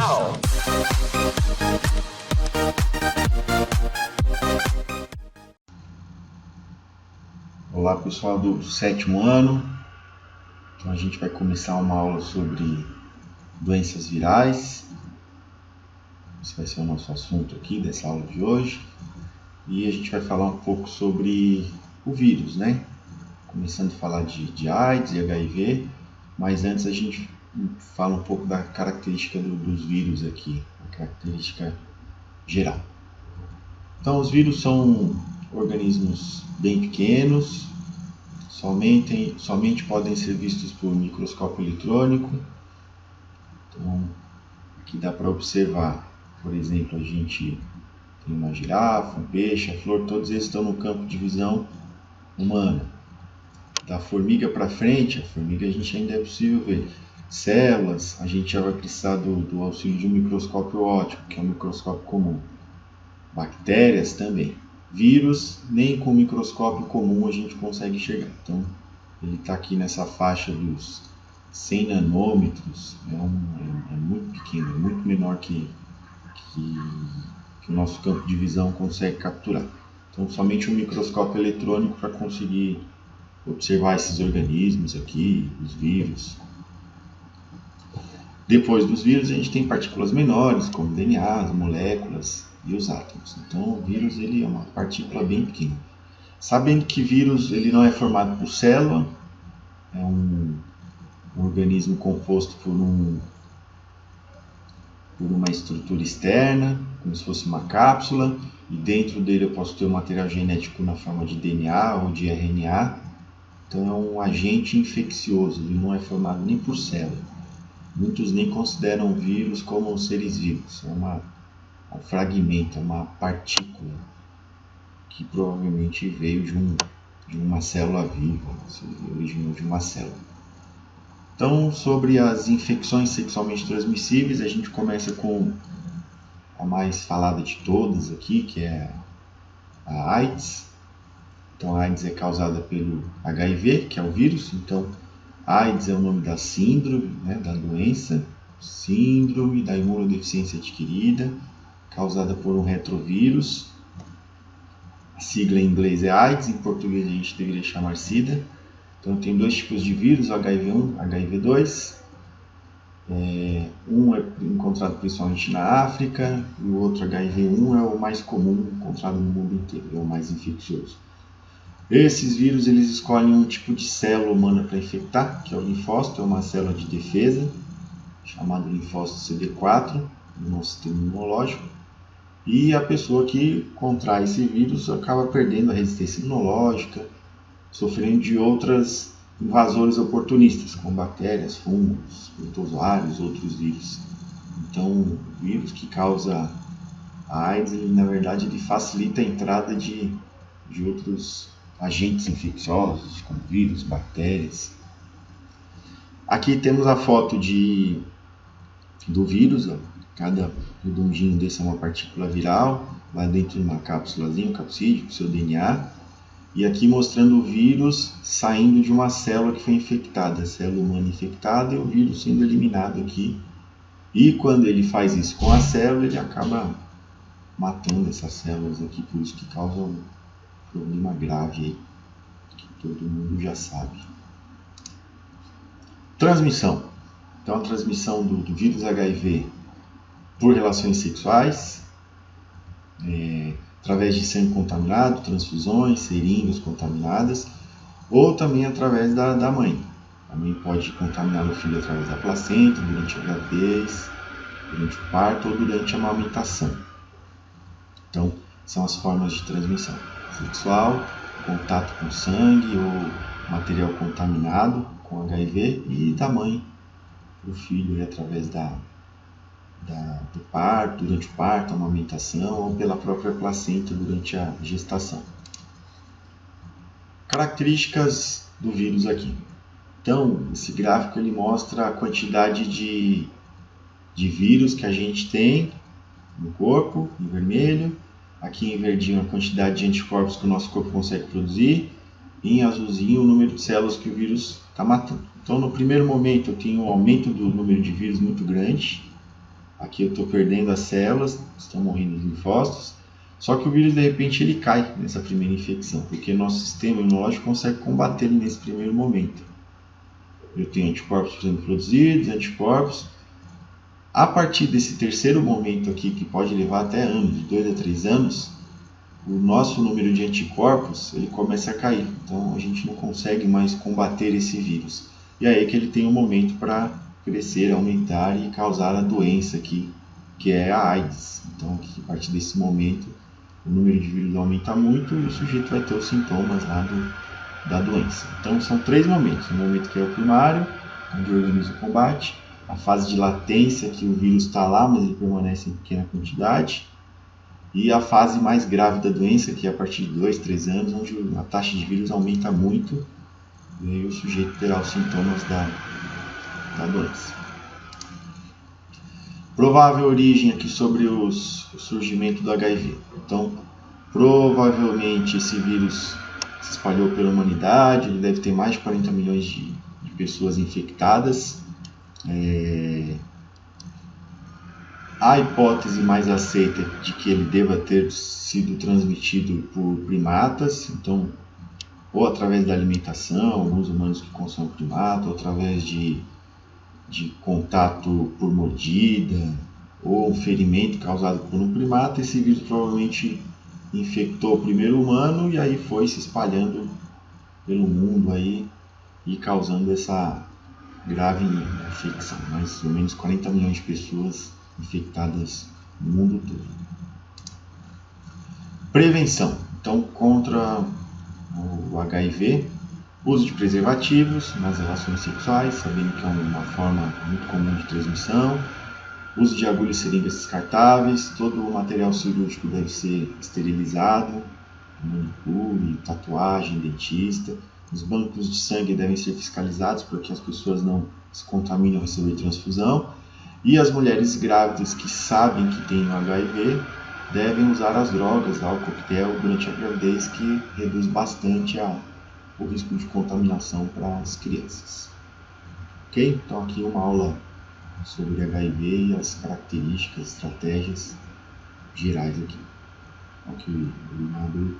now. Olá pessoal do 7º ano, então a gente vai começar uma aula sobre doenças virais. Esse vai ser o nosso assunto aqui dessa aula de hoje. E a gente vai falar um pouco sobre o vírus, né? Começando a falar de AIDS e HIV, mas antes a gente fala um pouco da característica dos vírus aqui, a característica geral. Então os vírus são organismos bem pequenos, somente podem ser vistos por microscópio eletrônico. Então aqui dá para observar, por exemplo, a gente tem uma girafa, um peixe, a flor, todos eles estão no campo de visão humana. Da formiga para frente, a formiga a gente ainda é possível ver. Células, a gente já vai precisar do auxílio de um microscópio óptico, que é um microscópio comum. Bactérias também. Vírus, nem com microscópio comum a gente consegue enxergar. Então, ele está aqui nessa faixa dos 100 nanômetros, é muito pequeno, é muito menor que o nosso campo de visão consegue capturar. Então, somente um microscópio eletrônico para conseguir observar esses organismos aqui, os vírus. Depois dos vírus, a gente tem partículas menores, como DNA, as moléculas e os átomos. Então, o vírus ele é uma partícula bem pequena. Sabendo que vírus ele não é formado por célula, é um organismo composto por uma estrutura externa, como se fosse uma cápsula, e dentro dele eu posso ter um material genético na forma de DNA ou de RNA. Então é um agente infeccioso, ele não é formado nem por célula. Muitos nem consideram o vírus como seres vivos, é um fragmento, é uma partícula que provavelmente veio de uma célula viva, se originou de uma célula. Então, sobre as infecções sexualmente transmissíveis, a gente começa com a mais falada de todas aqui, que é a AIDS. Então, a AIDS é causada pelo HIV, que é o vírus. Então, AIDS é o nome da síndrome, né, da doença, síndrome da imunodeficiência adquirida, causada por um retrovírus. A sigla em inglês é AIDS, em português a gente deveria chamar SIDA. Então, tem dois tipos de vírus, o HIV1 e HIV2. Um é encontrado principalmente na África, e o outro, HIV1, é o mais comum, encontrado no mundo inteiro, é o mais infeccioso. Esses vírus eles escolhem um tipo de célula humana para infectar, que é o linfócito, é uma célula de defesa, chamada linfócito CD4, no nosso sistema imunológico. E a pessoa que contrai esse vírus acaba perdendo a resistência imunológica, sofrendo de outras invasores oportunistas, como bactérias, fungos, protozoários, outros vírus. Então, o vírus que causa a AIDS, na verdade, ele facilita a entrada de outros agentes infecciosos, como vírus, bactérias. Aqui temos a foto do vírus, ó. Cada redondinho desse é uma partícula viral, lá dentro de uma cápsulazinha, um capsídeo, com seu DNA. E aqui mostrando o vírus saindo de uma célula que foi infectada, a célula humana infectada, e o vírus sendo eliminado aqui. E quando ele faz isso com a célula, ele acaba matando essas células aqui, por isso que causa um problema grave aí, que todo mundo já sabe. Transmissão. Então, a transmissão do vírus HIV por relações sexuais, através de sangue contaminado, transfusões, seringas contaminadas, ou também através da mãe. A mãe pode contaminar o filho através da placenta, durante a gravidez, durante o parto ou durante a amamentação. Então, são as formas de transmissão sexual, contato com sangue ou material contaminado com HIV, e da mãe para o filho através do parto, durante o parto, a amamentação, ou pela própria placenta durante a gestação. Características do vírus aqui. Então, esse gráfico ele mostra a quantidade de vírus que a gente tem no corpo, em vermelho. Aqui em verdinho a quantidade de anticorpos que o nosso corpo consegue produzir. E em azulzinho o número de células que o vírus está matando. Então, no primeiro momento eu tenho um aumento do número de vírus muito grande. Aqui eu estou perdendo as células, estão morrendo os linfócitos. Só que o vírus, de repente, ele cai nessa primeira infecção, porque nosso sistema imunológico consegue combater ele nesse primeiro momento. Eu tenho anticorpos sendo produzidos, anticorpos. A partir desse terceiro momento aqui, que pode levar até anos, de 2 a 3 anos, o nosso número de anticorpos ele começa a cair. Então a gente não consegue mais combater esse vírus. E aí que ele tem um momento para crescer, aumentar e causar a doença aqui, que é a AIDS. Então aqui, a partir desse momento, o número de vírus aumenta muito e o sujeito vai ter os sintomas lá da doença. Então são 3 momentos. O momento que é o primário, onde o organismo combate. A fase de latência, que o vírus está lá, mas ele permanece em pequena quantidade. E a fase mais grave da doença, que é a partir de 2, 3 anos, onde a taxa de vírus aumenta muito. E aí o sujeito terá os sintomas da doença. Provável origem aqui sobre o surgimento do HIV. Então, provavelmente esse vírus se espalhou pela humanidade, ele deve ter mais de 40 milhões de pessoas infectadas. A hipótese mais aceita de que ele deva ter sido transmitido por primatas, então, ou através da alimentação, alguns humanos que consomem primata, ou através de contato por mordida, ou um ferimento causado por um primata. Esse vírus provavelmente infectou o primeiro humano e aí foi se espalhando pelo mundo aí e causando essa grave infecção. Mais ou menos 40 milhões de pessoas infectadas no mundo todo. Prevenção. Então, contra o HIV, uso de preservativos nas relações sexuais, sabendo que é uma forma muito comum de transmissão. Uso de agulhas e seringas descartáveis. Todo o material cirúrgico deve ser esterilizado. Manicure, tatuagem, dentista. Os bancos de sangue devem ser fiscalizados para que as pessoas não se contaminem ao receber transfusão. E as mulheres grávidas que sabem que têm o HIV devem usar as drogas, álcool coquetel, durante a gravidez, que reduz bastante o risco de contaminação para as crianças. Ok? Então aqui uma aula sobre HIV e as características, estratégias gerais aqui. Ok, obrigado.